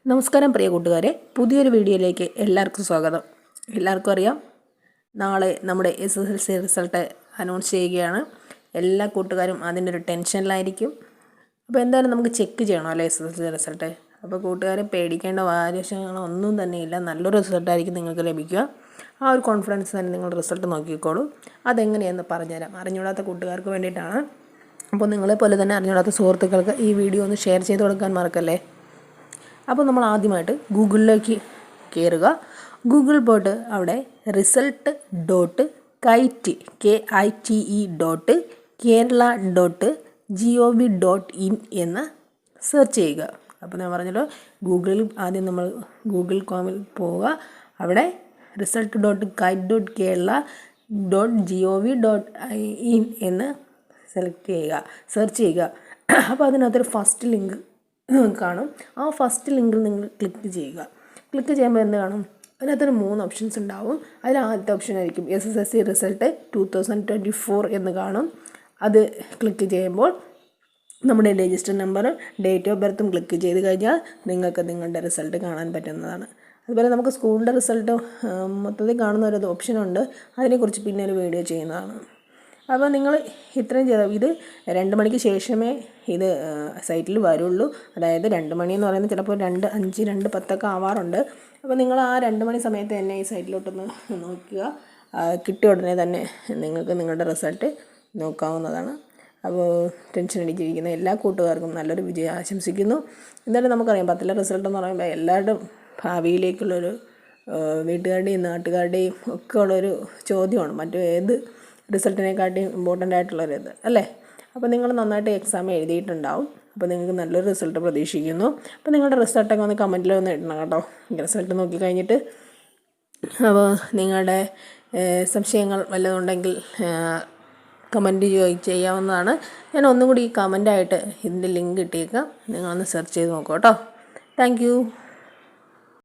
നമസ്കാരം പ്രിയ കൂട്ടുകാരെ, പുതിയൊരു വീഡിയോയിലേക്ക് എല്ലാവർക്കും സ്വാഗതം. എല്ലാവർക്കും അറിയാം, നാളെ നമ്മുടെ SSLC റിസൾട്ട് അനൗൺസ് ചെയ്യുകയാണ്. എല്ലാ കൂട്ടുകാരും അതിൻ്റെ ഒരു ടെൻഷനിലായിരിക്കും. അപ്പോൾ എന്തായാലും നമുക്ക് ചെക്ക് ചെയ്യണമല്ലോ SSLC റിസൾട്ട്. അപ്പോൾ കൂട്ടുകാരെ പേടിക്കേണ്ട ആവശ്യങ്ങളോ ഒന്നും തന്നെയില്ല. നല്ലൊരു റിസൾട്ടായിരിക്കും നിങ്ങൾക്ക് ലഭിക്കുക. ആ ഒരു കോൺഫിഡൻസ് തന്നെ നിങ്ങൾ റിസൾട്ട് നോക്കിക്കോളൂ. അതെങ്ങനെയെന്ന് പറഞ്ഞുതരാം. അറിഞ്ഞൂടാത്ത കൂട്ടുകാർക്ക് വേണ്ടിയിട്ടാണ്. അപ്പോൾ നിങ്ങളെപ്പോലെ തന്നെ അറിഞ്ഞൂടാത്ത സുഹൃത്തുക്കൾക്ക് ഈ വീഡിയോ ഒന്ന് ഷെയർ ചെയ്ത് കൊടുക്കാൻ മറക്കല്ലേ. അപ്പോൾ നമ്മൾ ആദ്യമായിട്ട് ഗൂഗിളിലേക്ക് കയറുക. ഗൂഗിൾ പോയിട്ട് അവിടെ result.kite.kerala.gov.in എന്ന് സെർച്ച് ചെയ്യുക. അപ്പോൾ ഞാൻ പറഞ്ഞല്ലോ, ഗൂഗിളിൽ ആദ്യം നമ്മൾ ഗൂഗിൾ കോമിൽ പോവുക. അവിടെ result.kite.kerala.gov.in എന്ന് സെർച്ച് ചെയ്യുക. അപ്പോൾ അതിനകത്തൊരു ഫസ്റ്റ് ലിങ്ക് കാണും. ആ ഫസ്റ്റ് ലിങ്കിൽ നിങ്ങൾ ക്ലിക്ക് ചെയ്യുക. ക്ലിക്ക് ചെയ്യുമ്പോൾ എന്ത് കാണും? അതിനകത്തൊരു 3 ഓപ്ഷൻസ് ഉണ്ടാവും. അതിൽ ആദ്യത്തെ ഓപ്ഷൻ ആയിരിക്കും SSLC റിസൾട്ട് 2024 എന്ന് കാണും. അത് ക്ലിക്ക് ചെയ്യുമ്പോൾ നമ്മുടെ രജിസ്റ്റർ നമ്പറും ഡേറ്റ് ഓഫ് ബർത്തും ക്ലിക്ക് ചെയ്ത് കഴിഞ്ഞാൽ നിങ്ങൾക്ക് നിങ്ങളുടെ റിസൾട്ട് കാണാൻ പറ്റുന്നതാണ്. അതുപോലെ നമുക്ക് സ്കൂളിൻ്റെ റിസൾട്ട് മൊത്തത്തിൽ കാണുന്ന ഒരു ഓപ്ഷനുണ്ട്. അതിനെക്കുറിച്ച് പിന്നെ ഒരു വീഡിയോ ചെയ്യുന്നതാണ്. അപ്പോൾ നിങ്ങൾ ഇത്രയും ചെയ്താൽ ഇത് 2 മണിക്ക് ശേഷമേ ഇത് സൈറ്റിൽ വരുള്ളൂ. അതായത് 2 മണി എന്ന് പറയുന്നത് ചിലപ്പോൾ 2:05, 2:10 ആവാറുണ്ട്. അപ്പോൾ നിങ്ങൾ ആ 2 മണി സമയത്ത് തന്നെ ഈ സൈറ്റിലോട്ടൊന്ന് നോക്കുക. കിട്ടിയ ഉടനെ തന്നെ നിങ്ങൾക്ക് നിങ്ങളുടെ റിസൾട്ട് നോക്കാവുന്നതാണ്. അപ്പോൾ ടെൻഷൻ അടിച്ചിരിക്കുന്ന എല്ലാ കൂട്ടുകാർക്കും നല്ലൊരു വിജയം ആശംസിക്കുന്നു. എന്തായാലും നമുക്കറിയാം, 10ലെ റിസൾട്ട് എന്ന് പറയുമ്പോൾ എല്ലാവരുടെയും ഭാവിയിലേക്കുള്ളൊരു വീട്ടുകാരുടെയും നാട്ടുകാരുടെയും ഒക്കെ ഉള്ളൊരു ചോദ്യമാണ്. ഏത് റിസൾട്ടിനെക്കാട്ടി ഇമ്പോർട്ടൻ്റ് ആയിട്ടുള്ളൊരിത് അല്ലേ. അപ്പോൾ നിങ്ങൾ നന്നായിട്ട് എക്സാം എഴുതിയിട്ടുണ്ടാവും. അപ്പോൾ നിങ്ങൾക്ക് നല്ലൊരു റിസൾട്ട് പ്രതീക്ഷിക്കുന്നു. അപ്പോൾ നിങ്ങളുടെ റിസൾട്ടൊക്കെ ഒന്ന് കമൻറ്റിൽ ഒന്ന് ഇടണം കേട്ടോ. റിസൾട്ട് നോക്കി കഴിഞ്ഞിട്ട് അപ്പോൾ നിങ്ങളുടെ സംശയങ്ങൾ വല്ലതുണ്ടെങ്കിൽ കമൻറ്റ് ചെയ്യാവുന്നതാണ്. ഞാൻ ഒന്നും കൂടി ഈ കമൻറ്റായിട്ട് ഇതിൻ്റെ ലിങ്ക് ഇട്ടേക്കാം. നിങ്ങളൊന്ന് സെർച്ച് ചെയ്ത് നോക്കൂ കേട്ടോ. താങ്ക്